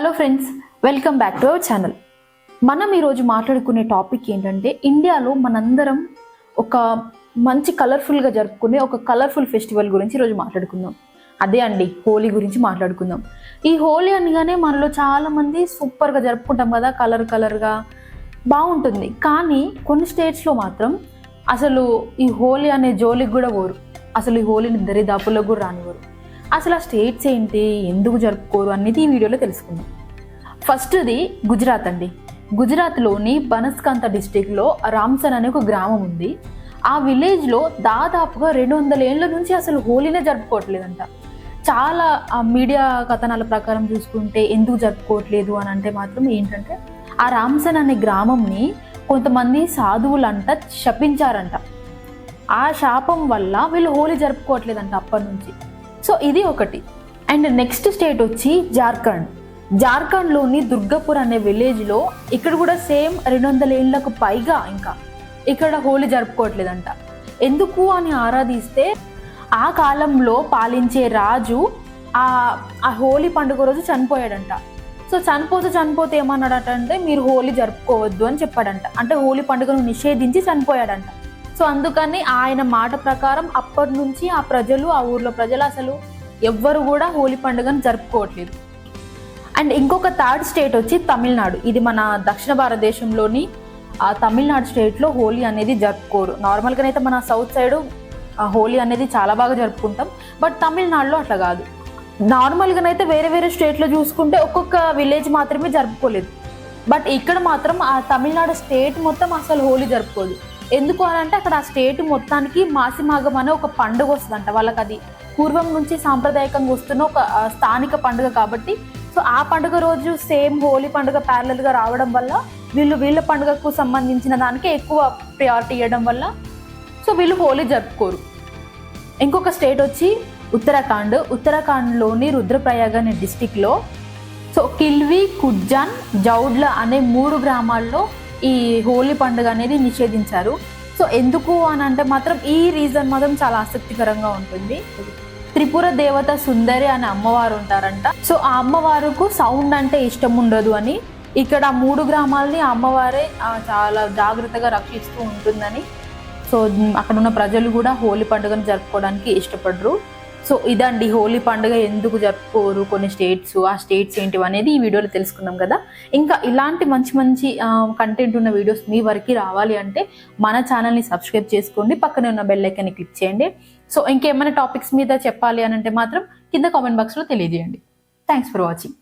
Hello friends, welcome back to our channel. మనం ఈరోజు మాట్లాడుకునే టాపిక్ ఏంటంటే, ఇండియాలో మనందరం ఒక మంచి కలర్ఫుల్గా జరుపుకునే ఒక కలర్ఫుల్ ఫెస్టివల్ గురించి ఈరోజు మాట్లాడుకుందాం. అదే అండి, హోలీ గురించి మాట్లాడుకుందాం. ఈ హోలీ అనగానే మనలో చాలామంది సూపర్గా జరుపుకుంటాం కదా, కలర్గా బాగుంటుంది. కానీ కొన్ని స్టేట్స్లో మాత్రం అసలు ఈ హోలీ అనే జోలికి కూడా పోరు. అసలు ఈ హోలీని దరిదాపుల్లో కూడా రానివ్వరు. అసలు ఆ స్టేట్స్ ఏంటి, ఎందుకు జరుపుకోరు అనేది ఈ వీడియోలో తెలుసుకుందాం. ఫస్ట్ది గుజరాత్ అండి. గుజరాత్లోని బనస్కాంత డిస్టిక్లో రామ్సన్ అనే ఒక గ్రామం ఉంది. ఆ విలేజ్లో దాదాపుగా 200 ఏళ్ళ నుంచి అసలు హోలీనే జరుపుకోవట్లేదంట. చాలా మీడియా కథనాల ప్రకారం చూసుకుంటే ఎందుకు జరుపుకోవట్లేదు అని అంటే మాత్రం ఏంటంటే, ఆ రామ్సన్ అనే గ్రామంని కొంతమంది సాధువులంట శపించారంట. ఆ శాపం వల్ల వీళ్ళు హోలీ జరుపుకోవట్లేదంట అప్పటి నుంచి. సో ఇది ఒకటి. అండ్ నెక్స్ట్ స్టేట్ వచ్చి జార్ఖండ్లోని దుర్గాపూర్ అనే విలేజ్లో ఇక్కడ కూడా సేమ్ 200 ఏళ్లకు పైగా ఇంకా ఇక్కడ హోలీ జరుపుకోవట్లేదంట. ఎందుకు అని ఆరాధిస్తే, ఆ కాలంలో పాలించే రాజు ఆ హోలీ పండుగ రోజు చనిపోయాడంట. సో చనిపోతే ఏమన్నాడటంటే, మీరు హోలీ జరుపుకోవద్దు అని చెప్పాడంట. అంటే హోలీ పండుగను నిషేధించి చనిపోయాడంట. సో అందుకని ఆయన మాట ప్రకారం అప్పటి నుంచి ఆ ఊర్లో ప్రజలు అసలు ఎవ్వరు కూడా హోలీ పండుగను జరుపుకోవట్లేదు. అండ్ ఇంకొక థర్డ్ స్టేట్ వచ్చి తమిళనాడు. ఇది మన దక్షిణ భారతదేశంలోని తమిళనాడు స్టేట్లో హోలీ అనేది జరుపుకోరు. నార్మల్గానైతే మన సౌత్ సైడ్ హోలీ అనేది చాలా బాగా జరుపుకుంటాం, బట్ తమిళనాడులో అట్లా కాదు. నార్మల్గానైతే వేరే స్టేట్లో చూసుకుంటే ఒక్కొక్క విలేజ్ మాత్రమే జరుపుకోలేదు, బట్ ఇక్కడ మాత్రం ఆ తమిళనాడు స్టేట్ మొత్తం అసలు హోలీ జరుపుకోదు. ఎందుకు అని అంటే, అక్కడ ఆ స్టేట్ మొత్తానికి మాసిమాగం అనే ఒక పండుగ వస్తుందంట. వాళ్ళకి అది పూర్వం నుంచి సాంప్రదాయకంగా వస్తున్న ఒక స్థానిక పండుగ కాబట్టి, సో ఆ పండుగ రోజు సేమ్ హోలీ పండుగ ప్యారలల్గా రావడం వల్ల వీళ్ళ పండుగకు సంబంధించిన దానికి ఎక్కువ ప్రయారిటీ ఇవ్వడం వల్ల సో వీళ్ళు హోలీ జరుపుకోరు. ఇంకొక స్టేట్ వచ్చి ఉత్తరాఖండ్లోని రుద్రప్రయాగ అనే డిస్టిక్లో సో కిల్వి, కుడ్జాన్, జౌడ్ల అనే 3 గ్రామాల్లో ఈ హోలీ పండుగ అనేది నిషేధించారు. సో ఎందుకు అని అంటే మాత్రం ఈ రీజన్ మాత్రం చాలా ఆసక్తికరంగా ఉంటుంది. త్రిపుర దేవత సుందరి అనే అమ్మవారు ఉంటారంట. సో ఆ అమ్మవారుకు సౌండ్ అంటే ఇష్టం ఉండదు అని, ఇక్కడ 3 గ్రామాలని ఆ అమ్మవారే చాలా జాగ్రత్తగా రక్షిస్తూ ఉంటుందని, సో అక్కడ ఉన్న ప్రజలు కూడా హోలీ పండుగను జరుపుకోవడానికి ఇష్టపడరు. సో ఇదండి, హోలీ పండుగ ఎందుకు జరుపుకోరు కొన్ని స్టేట్స్, ఆ స్టేట్స్ ఏంటివి అనేది ఈ వీడియోలో తెలుసుకున్నాం కదా. ఇంకా ఇలాంటి మంచి కంటెంట్ ఉన్న వీడియోస్ మీ వరకు రావాలి అంటే మన ఛానల్ని సబ్స్క్రైబ్ చేసుకోండి, పక్కనే ఉన్న బెల్ ఐకాన్ని క్లిక్ చేయండి. సో ఇంకేమైనా టాపిక్స్ మీద చెప్పాలి అని అంటే మాత్రం కింద కామెంట్ బాక్స్లో తెలియజేయండి. Thanks for watching.